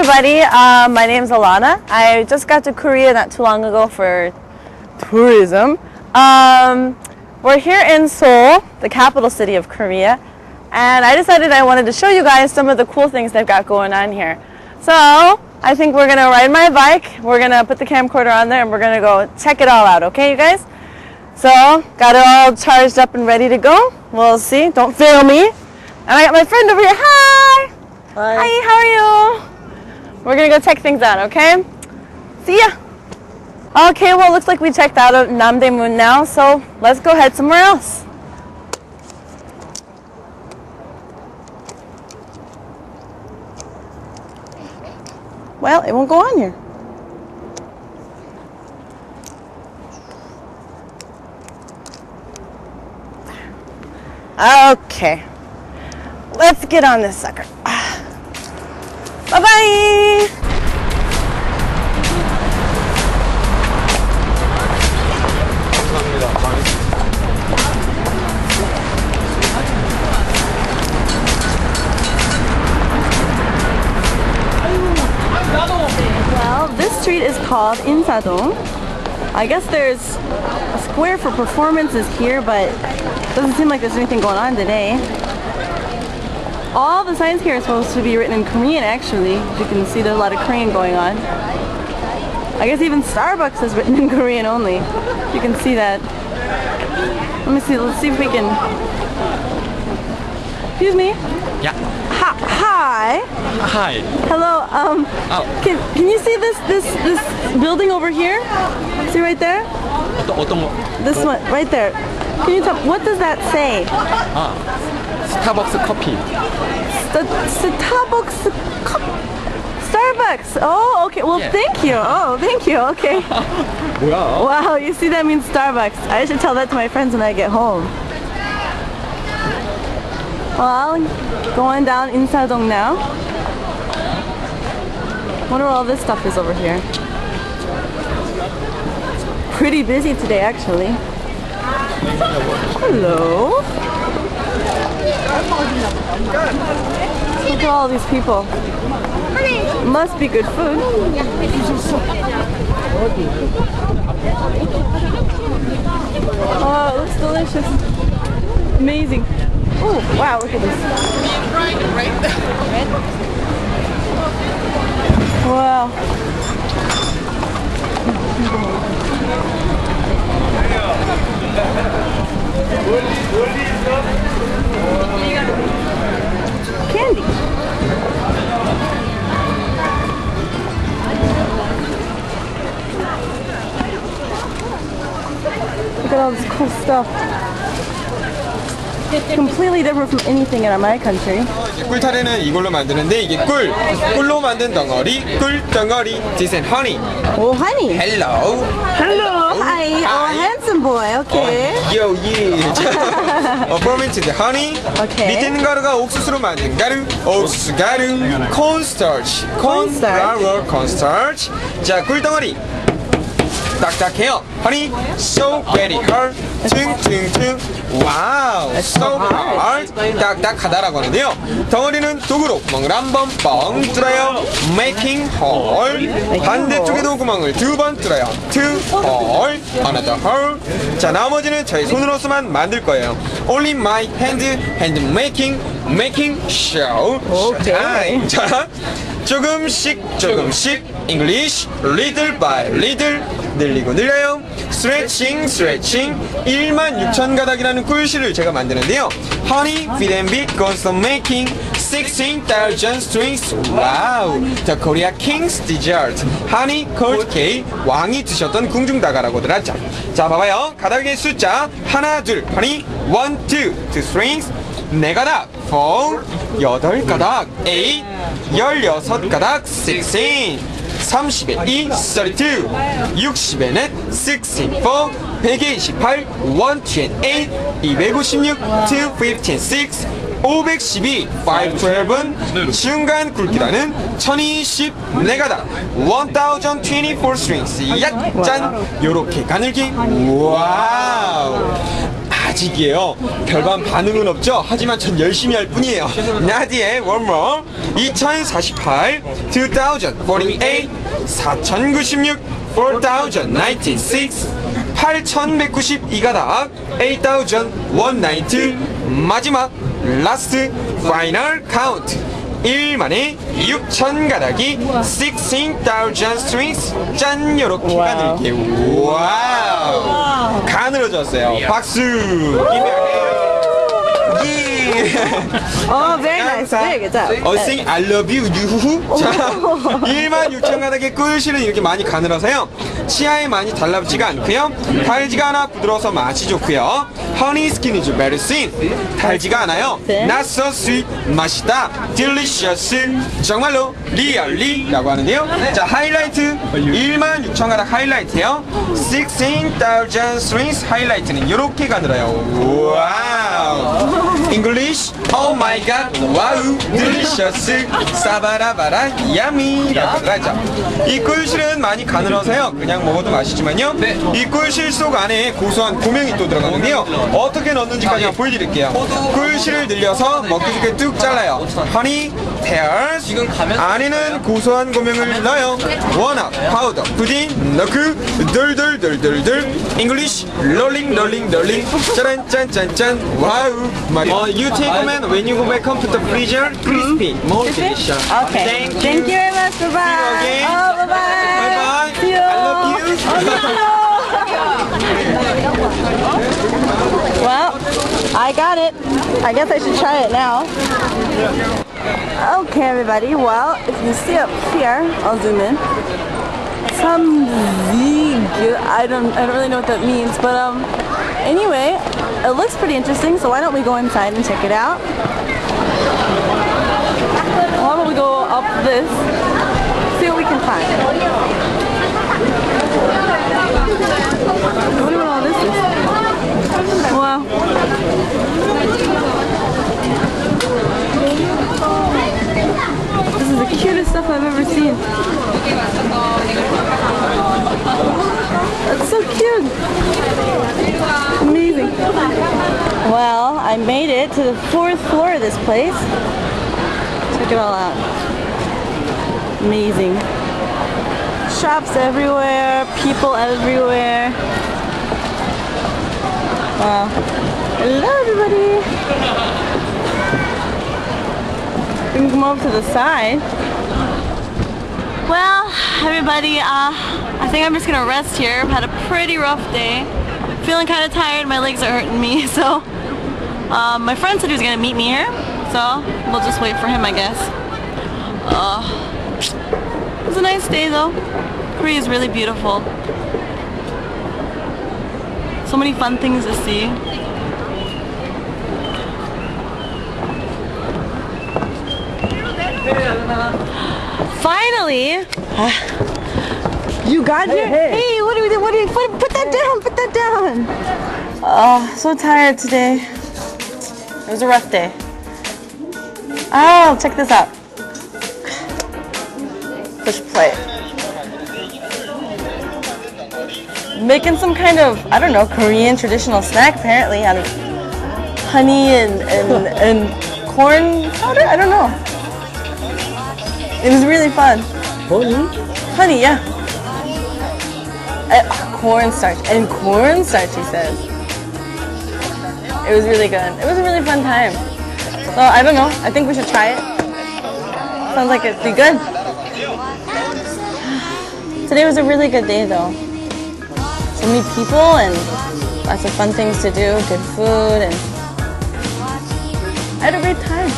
everybody. My name's Alana. I just got to Korea not too long ago for tourism. We're here in Seoul, the capital city of Korea, and I decided I wanted to show you guys some of the cool things they've got going on here. So I think we're gonna ride my bike, we're gonna put the camcorder on there, and we're gonna go check it all out, okay, you guys? So, got it all charged up and ready to go. We'll see, don't fail me. And I got my friend over here. Hi! Hi. Hi, how are you? We're gonna go check things out, okay? See ya! Okay, well, looks like we checked out of Namdaemun now, so let's go head somewhere else. Well, it won't go on here. Okay, let's get on this sucker. Bye-bye! Well, this street is called Insadong. I guess there's a square for performances here, but it doesn't seem like there's anything going on today. All the signs here are supposed to be written in Korean, actually. As you can see, there's a lot of Korean going on. I guess even Starbucks is written in Korean only. You can see that. Let me see, let's see if we can... Excuse me? Yeah. Hi. Hi. Hello. Can you see this building over here? See right there? This one right there. Can you tell what does that say? 스타벅스 커피. Starbucks. Oh, okay. Well, Yeah. thank you. Oh, thank you. Okay. 뭐야? Wow, you see that means Starbucks. I should tell that to my friends when I get home. Well, going down Insadong now. Wonder what all this stuff is over here. Pretty busy today, actually. Hello. Look at all these people. Must be good food. Oh, it looks delicious. Amazing. Oh, wow, look at this. Wow. Candy. Look at all this cool stuff. Completely different from anything in my country. 꿀타래는 이걸로 만드는데 이게 꿀로 만든 덩어리, 꿀덩어리. This is honey. Oh, honey. Hello. Hello. Hi. Oh, handsome boy. Okay. Yo, yeah. fermented honey. Okay. 밑에 가루가 옥수수로 만든 가루, 옥수수 가루, cornstarch, flour, cornstarch. 자, 꿀덩어리. 딱딱해요. Honey, so very hard. 퉁퉁퉁. 와우, so hard. 딱딱하다라고 하는데요. 덩어리는 도구로 구멍을 한 번 뻥 뚫어요. Making hole. 반대쪽에도 구멍을 두 번 뚫어요. Two hole. Another hole. 자, 나머지는 저희 손으로서만 만들 거예요. Only my hand making show. Okay. 자, 조금씩 English little by little 늘리고 늘려요. stretching 16,000가닥이라는 꿀실을 제가 만드는데요. Honey, feed and beat, constant making 16,000 strings. 와우, the Korea King's dessert. Honey cold cake, 왕이 드셨던 궁중다가라고들 하죠. 자, 봐봐요. 가닥의 숫자 하나, 둘, honey 1, 2 strings. 4가닥, 4, 8가닥, 8, 16가닥, 16, 30에 2, 32, 60에 넷, 64, 100에 28, 128, 256, 256, 512, 512은 중간 굵기라는 1024가닥, 1024 strings. 짠! 요렇게 가늘기. 와우! 아직이에요. 별반 반응은 없죠? 하지만 전 열심히 할 뿐이에요. 나디의 One More 2048, 2048, 4096, 4096, 8192가닥, 8192, 마지막 라스트 파이널 카운트 1만에 6,000가닥이 16,000 strings. 짠, 요렇게 가늘게요. 와우, 가늘어졌어요. 박수. Oh, very nice. Very good job. sing I love you, 유후후. 자, 16,000가닥의 꿀실은 이렇게 많이 가늘어서요. 치아에 많이 달라붙지가 않고요. 달지가 않아 부드러워서 맛이 좋고요. Honey skin is very thin. 달지가 않아요. Not so sweet. 맛있다. Delicious. 정말로 리얼리라고 하는데요. 자, 하이라이트 16,000가닥 하이라이트예요. 16,000 strings 하이라이트는 이렇게 가늘어요. 와우. English, oh my god, 와우, delicious, 사바라바라, yummy.라고 하죠. 이 꿀실은 많이 가늘어서요. 그냥 먹어도 맛있지만요. 이 꿀실 속 안에 고소한 고명이 또 들어가는데요. 어떻게 넣는지까지 한번 보여드릴게요. 꿀실을 늘려서 먹기 좋게 뚝 잘라요. Honey, pears. 안에는 고소한 고명을 넣어요. 워낙, 파우더, 푸딩, 넣고 덜덜덜덜덜. English, rolling, rolling, rolling. 짜란, 짠짠짠. 와우. You take a man when you go back home to the freezer. Crispy, more delicious. Okay. Thank you very much. Bye bye. See you again. Oh, bye bye. Bye bye. See you. I love you. Well, I got it. I guess I should try it now. Okay, everybody. Well, if you see up here, I'll zoom in. Some veg. I don't really know what that means, but anyway, it looks pretty interesting. So why don't we go inside and check it out? Why don't we go up this, see what we can find. I wonder what all this is. Wow. This is the cutest stuff I've ever seen. That's so cute. Amazing. Well, I made it to the 4th floor of this place. Check it all out. Amazing. Shops everywhere, people everywhere. Wow. Hello, everybody. We can come over to the side. Well, everybody, I think I'm just gonna rest here. I've had a pretty rough day. Feeling kind of tired, my legs are hurting me, so my friend said he was gonna meet me here, so we'll just wait for him, I guess. It was a nice day though. Korea is really beautiful. So many fun things to see. Finally! You got here? Hey, what do we do? Put that down, put that down! Oh, so tired today. It was a rough day. Oh, check this out. Push play. Making some kind of, I don't know, Korean traditional snack apparently out of honey and corn powder? I don't know. It was really fun. Honey? Honey, yeah. Cornstarch. And cornstarch, he says. It was really good. It was a really fun time. So, I don't know. I think we should try it. Sounds like it'd be good. Today was a really good day, though. So many people and lots of fun things to do, good food, and I had a great time.